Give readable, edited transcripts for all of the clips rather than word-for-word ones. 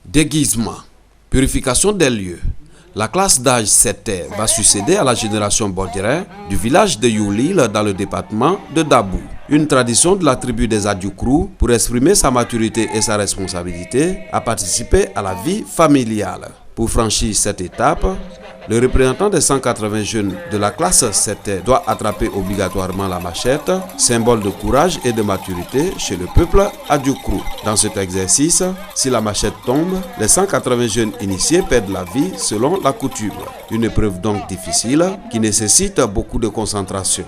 Déguisement, purification des lieux. La classe d'âge 7 va succéder à la génération Bodirais du village de Youlil dans le département de Dabou. Une tradition de la tribu des Adjoukrou pour exprimer sa maturité et sa responsabilité à participer à la vie familiale. Pour franchir cette étape, le représentant des 180 jeunes de la classe 7 doit attraper obligatoirement la machette, symbole de courage et de maturité chez le peuple Adjoukrou. Dans cet exercice, si la machette tombe, les 180 jeunes initiés perdent la vie selon la coutume. Une épreuve donc difficile qui nécessite beaucoup de concentration.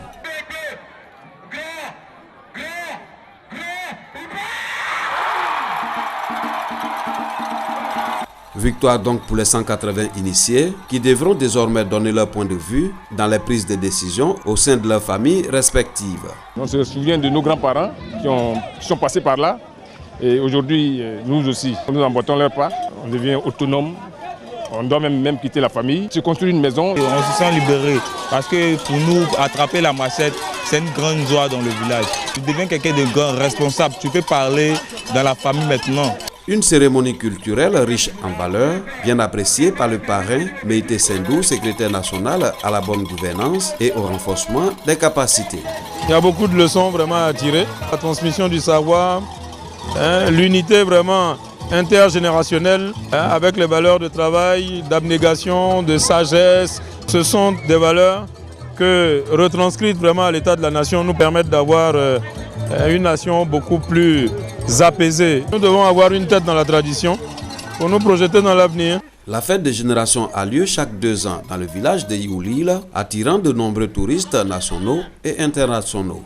Victoire donc pour les 180 initiés qui devront désormais donner leur point de vue dans les prises de décision au sein de leurs familles respectives. On se souvient de nos grands-parents qui sont passés par là et aujourd'hui nous aussi, nous emboîtons leurs pas, on devient autonome, on doit même quitter la famille, se construire une maison. Et on se sent libéré parce que pour nous, attraper la machette, c'est une grande joie dans le village. Tu deviens quelqu'un de grand, responsable, tu peux parler dans la famille maintenant. Une cérémonie culturelle riche en valeurs, bien appréciée par le parrain Meïté Sendou, secrétaire national à la bonne gouvernance et au renforcement des capacités. Il y a beaucoup de leçons vraiment à tirer. La transmission du savoir, l'unité vraiment intergénérationnelle, avec les valeurs de travail, d'abnégation, de sagesse. Ce sont des valeurs que, retranscrites vraiment à l'état de la nation, nous permettent d'avoir une nation beaucoup plus apaisée. Nous devons avoir une tête dans la tradition pour nous projeter dans l'avenir. La fête des générations a lieu chaque 2 ans dans le village de Youlil, attirant de nombreux touristes nationaux et internationaux.